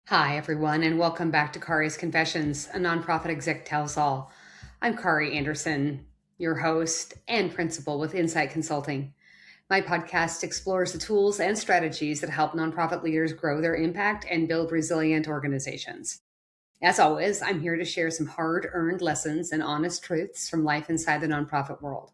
Hi, everyone, and welcome back to Kari's Confessions, a nonprofit exec tells all. I'm Kari Anderson, your host and principal with Incite Consulting. My podcast explores the tools and strategies that help nonprofit leaders grow their impact and build resilient organizations. As always, I'm here to share some hard earned lessons and honest truths from life inside the nonprofit world.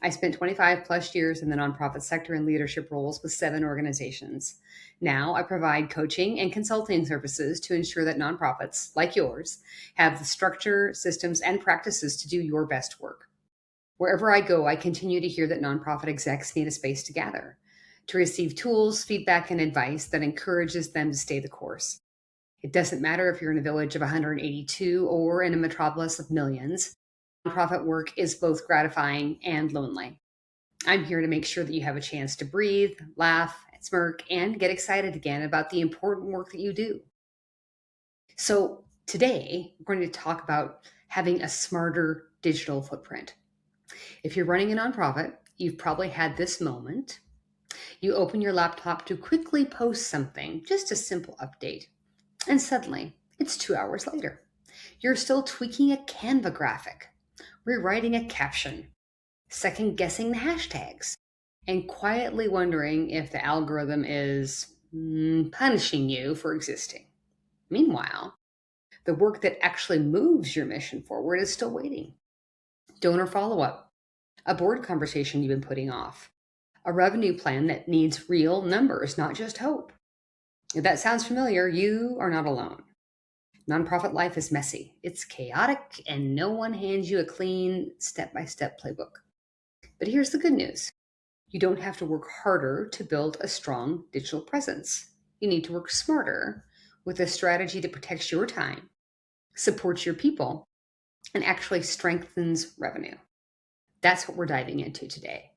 I spent 25 plus years in the nonprofit sector in leadership roles with 7 organizations. Now I provide coaching and consulting services to ensure that nonprofits, like yours, have the structure, systems, and practices to do your best work. Wherever I go, I continue to hear that nonprofit execs need a space to gather, to receive tools, feedback, and advice that encourages them to stay the course. It doesn't matter if you're in a village of 182 or in a metropolis of millions. Nonprofit work is both gratifying and lonely. I'm here to make sure that you have a chance to breathe, laugh, smirk, and get excited again about the important work that you do. So, today we're going to talk about having a smarter digital footprint. If you're running a nonprofit, you've probably had this moment. You open your laptop to quickly post something, just a simple update, and suddenly it's 2 hours later. You're still tweaking a Canva graphic, rewriting a caption, second guessing the hashtags, and quietly wondering if the algorithm is punishing you for existing. Meanwhile, the work that actually moves your mission forward is still waiting. Donor follow up, a board conversation you've been putting off, a revenue plan that needs real numbers, not just hope. If that sounds familiar, you are not alone. Nonprofit life is messy, it's chaotic, and no one hands you a clean step-by-step playbook. But here's the good news. You don't have to work harder to build a strong digital presence. You need to work smarter with a strategy that protects your time, supports your people, and actually strengthens revenue. That's what we're diving into today.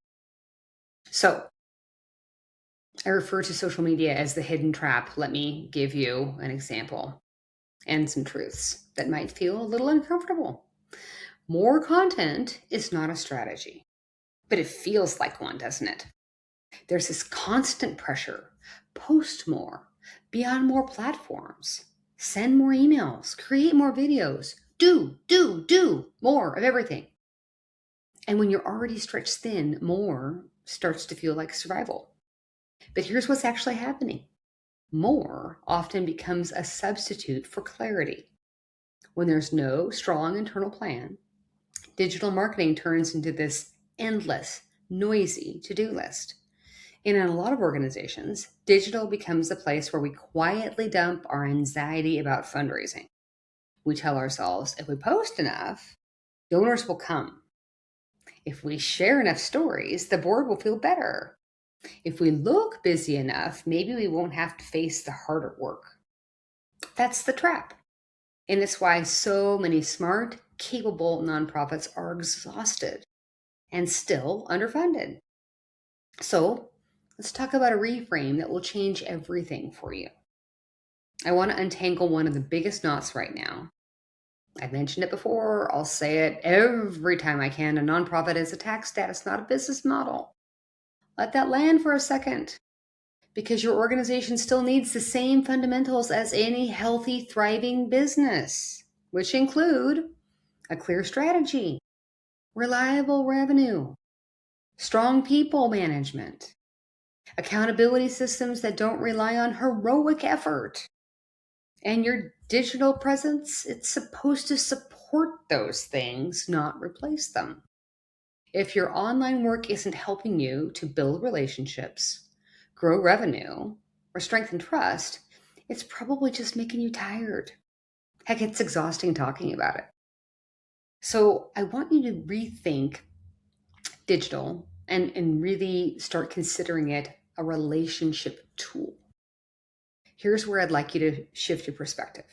So, I refer to social media as the hidden trap. Let me give you an example and some truths that might feel a little uncomfortable. More content is not a strategy, but it feels like one, doesn't it? There's this constant pressure. Post more, be on more platforms, send more emails, create more videos, do more of everything. And when you're already stretched thin, more starts to feel like survival. But here's what's actually happening. More often becomes a substitute for clarity. When there's no strong internal plan, digital marketing turns into this endless, noisy to-do list. And in a lot of organizations, digital becomes the place where we quietly dump our anxiety about fundraising. We tell ourselves if we post enough, donors will come. If we share enough stories, the board will feel better. If we look busy enough, maybe we won't have to face the harder work. That's the trap. And it's why so many smart, capable nonprofits are exhausted and still underfunded. So let's talk about a reframe that will change everything for you. I want to untangle one of the biggest knots right now. I've mentioned it before. I'll say it every time I can. A nonprofit is a tax status, not a business model. Let that land for a second, because your organization still needs the same fundamentals as any healthy, thriving business, which include a clear strategy, reliable revenue, strong people management, accountability systems that don't rely on heroic effort. And your digital presence, it's supposed to support those things, not replace them. If your online work isn't helping you to build relationships, grow revenue, or strengthen trust, it's probably just making you tired. Heck, it's exhausting talking about it. So I want you to rethink digital and really start considering it a relationship tool. Here's where I'd like you to shift your perspective.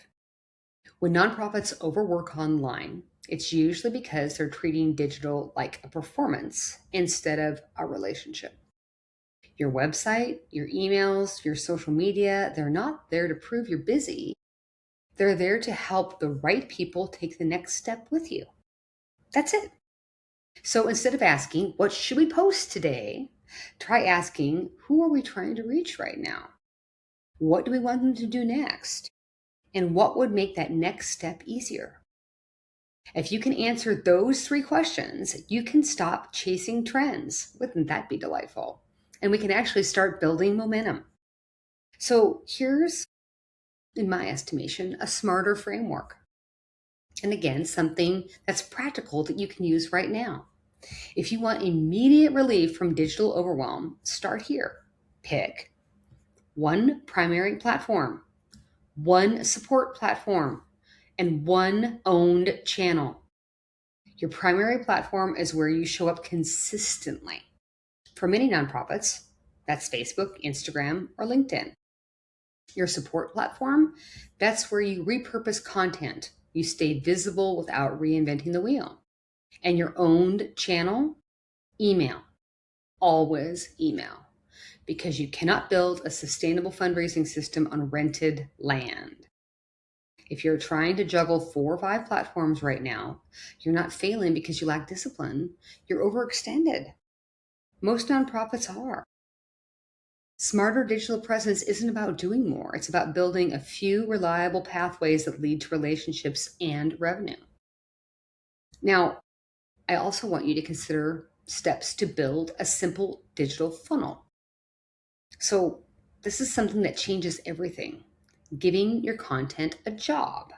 When nonprofits overwork online, it's usually because they're treating digital like a performance instead of a relationship. Your website, your emails, your social media, they're not there to prove you're busy. They're there to help the right people take the next step with you. That's it. So instead of asking, what should we post today? Try asking, who are we trying to reach right now? What do we want them to do next? And what would make that next step easier? If you can answer those three questions, you can stop chasing trends. Wouldn't that be delightful? And we can actually start building momentum. So here's, in my estimation, a smarter framework. And again, something that's practical that you can use right now. If you want immediate relief from digital overwhelm, start here. Pick one primary platform, one support platform, and one owned channel. Your primary platform is where you show up consistently. For many nonprofits, that's Facebook, Instagram, or LinkedIn. Your support platform, that's where you repurpose content. You stay visible without reinventing the wheel. And your owned channel, email. Always email. Because you cannot build a sustainable fundraising system on rented land. If you're trying to juggle 4 or 5 platforms right now, you're not failing because you lack discipline. You're overextended. Most nonprofits are. Smarter digital presence isn't about doing more. It's about building a few reliable pathways that lead to relationships and revenue. Now, I also want you to consider steps to build a simple digital funnel. So this is something that changes everything. Giving your content a job.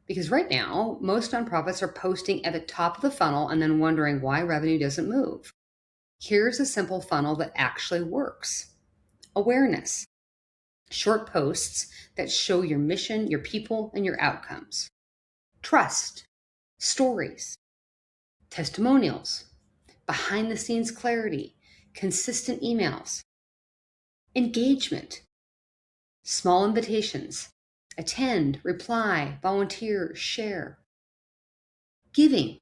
Because right now, most nonprofits are posting at the top of the funnel and then wondering why revenue doesn't move. Here's a simple funnel that actually works. Awareness. Short posts that show your mission, your people, and your outcomes. Trust. Stories. Testimonials. Behind the scenes clarity. Consistent emails. Engagement. Small invitations. Attend, reply, volunteer, share. Giving.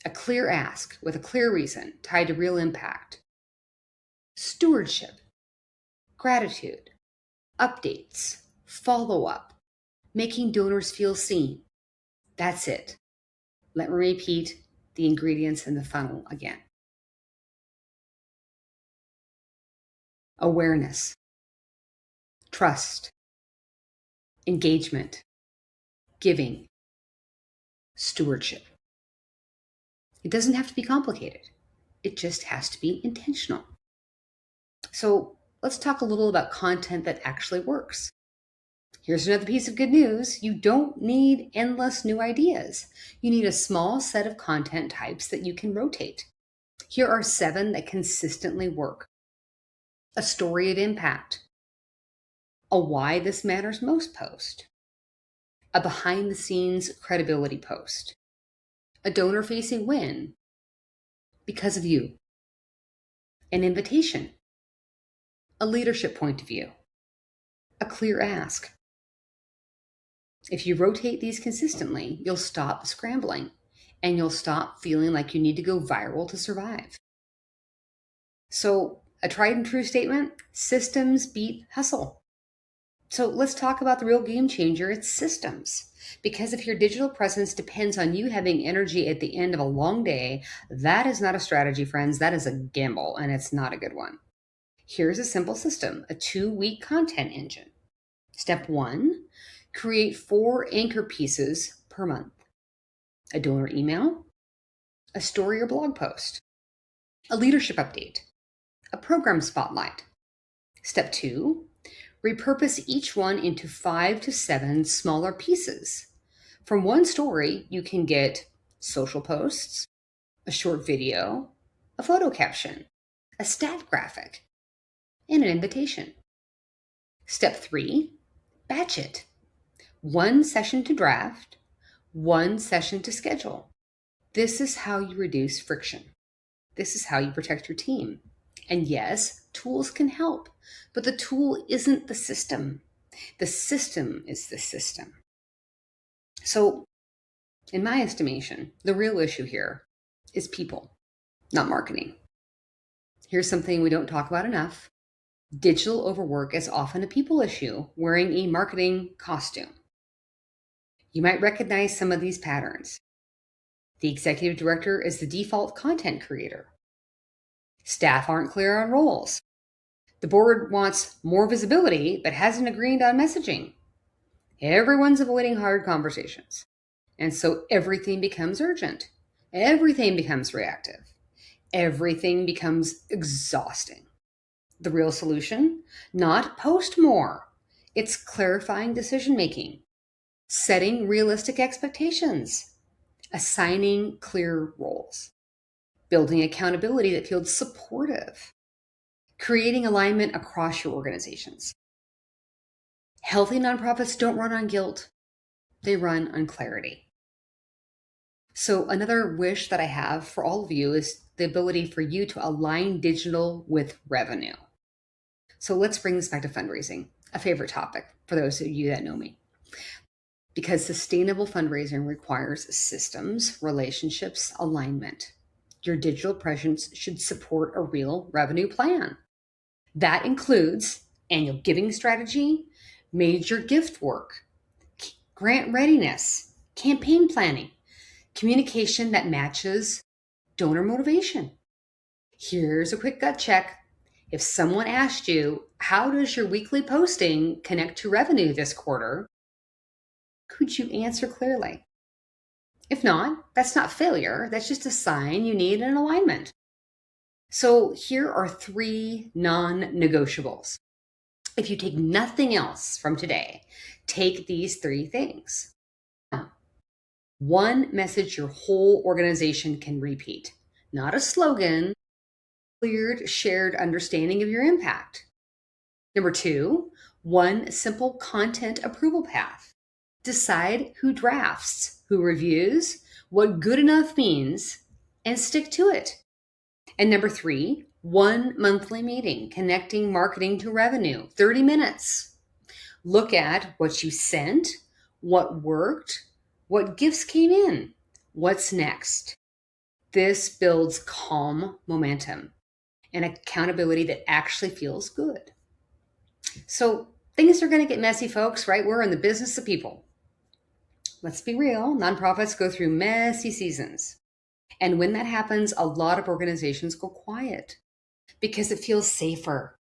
A clear ask with a clear reason tied to real impact. Stewardship. Gratitude. Updates. Follow-up. Making donors feel seen. That's it. Let me repeat the ingredients in the funnel again. Awareness. Trust. Engagement. Giving. Stewardship. It doesn't have to be complicated. It just has to be intentional. So let's talk a little about content that actually works. Here's another piece of good news. You don't need endless new ideas. You need a small set of content types that you can rotate. Here are 7 that consistently work. A story of impact. A why this matters most post. A behind the scenes credibility post. A donor facing win. Because of you. An invitation. A leadership point of view. A clear ask. If you rotate these consistently, you'll stop scrambling and you'll stop feeling like you need to go viral to survive. So, a tried and true statement, systems beat hustle. So let's talk about the real game changer. It's systems. Because if your digital presence depends on you having energy at the end of a long day, that is not a strategy, friends. That is a gamble, and it's not a good one. Here's a simple system, a 2-week content engine. Step 1, create 4 anchor pieces per month. A donor email, a story or blog post, a leadership update, a program spotlight. Step 2, repurpose each one into 5 to 7 smaller pieces. From one story, you can get social posts, a short video, a photo caption, a stat graphic, and an invitation. Step 3, batch it. 1 session to draft, 1 session to schedule. This is how you reduce friction. This is how you protect your team. And yes, tools can help, but the tool isn't the system. The system is the system. So, in my estimation, the real issue here is people, not marketing. Here's something we don't talk about enough. Digital overwork is often a people issue, wearing a marketing costume. You might recognize some of these patterns. The executive director is the default content creator. Staff aren't clear on roles. The board wants more visibility but hasn't agreed on messaging. Everyone's avoiding hard conversations. And so everything becomes urgent. Everything becomes reactive. Everything becomes exhausting. The real solution? Not post more. It's clarifying decision making, setting realistic expectations, assigning clear roles, building accountability that feels supportive, creating alignment across your organizations. Healthy nonprofits don't run on guilt, they run on clarity. So, another wish that I have for all of you is the ability for you to align digital with revenue. So, let's bring this back to fundraising, a favorite topic for those of you that know me. Because sustainable fundraising requires systems, relationships, alignment. Your digital presence should support a real revenue plan. That includes annual giving strategy, major gift work, grant readiness, campaign planning, communication that matches donor motivation. Here's a quick gut check. If someone asked you, how does your weekly posting connect to revenue this quarter? Could you answer clearly? If not, that's not failure. That's just a sign you need an alignment. So here are 3 non-negotiables. If you take nothing else from today, take these 3 things. 1 message your whole organization can repeat, not a slogan, cleared, shared understanding of your impact. Number 2, 1 simple content approval path. Decide who drafts, who reviews, what good enough means, and stick to it. And number 3, 1 monthly meeting, connecting marketing to revenue, 30 minutes. Look at what you sent, what worked, what gifts came in, what's next. This builds calm momentum and accountability that actually feels good. So things are going to get messy, folks, right? We're in the business of people. Let's be real, nonprofits go through messy seasons. And when that happens, a lot of organizations go quiet because it feels safer.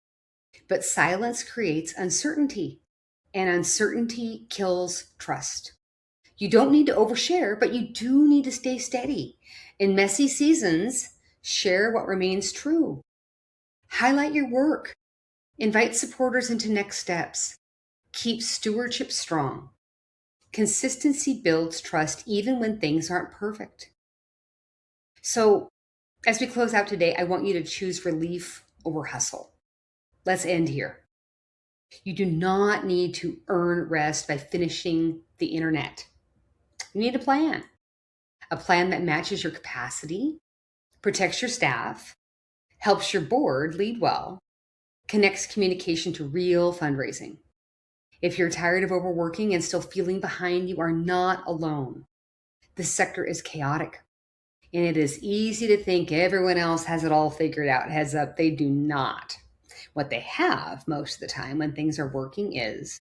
But silence creates uncertainty, and uncertainty kills trust. You don't need to overshare, but you do need to stay steady. In messy seasons, share what remains true. Highlight your work. Invite supporters into next steps. Keep stewardship strong. Consistency builds trust even when things aren't perfect. So, as we close out today, I want you to choose relief over hustle. Let's end here. You do not need to earn rest by finishing the internet. You need a plan that matches your capacity, protects your staff, helps your board lead well, connects communication to real fundraising. If you're tired of overworking and still feeling behind, you are not alone. This sector is chaotic, and it is easy to think everyone else has it all figured out. Heads up, they do not. What they have most of the time when things are working is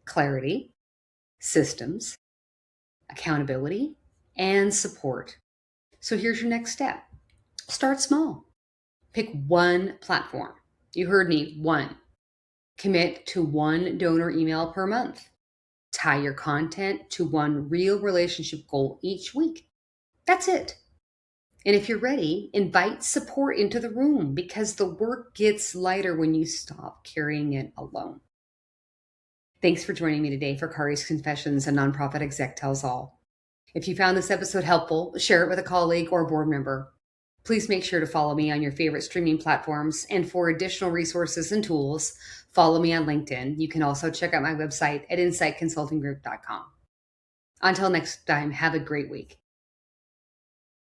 clarity, systems, accountability, and support. So here's your next step. Start small. Pick 1 platform. You heard me, 1. Commit to 1 donor email per month. Tie your content to 1 real relationship goal each week. That's it. And if you're ready, invite support into the room because the work gets lighter when you stop carrying it alone. Thanks for joining me today for Kari's Confessions, a nonprofit exec tells all. If you found this episode helpful, share it with a colleague or board member. Please make sure to follow me on your favorite streaming platforms. And for additional resources and tools, follow me on LinkedIn. You can also check out my website at inciteconsultinggroup.com. Until next time, have a great week.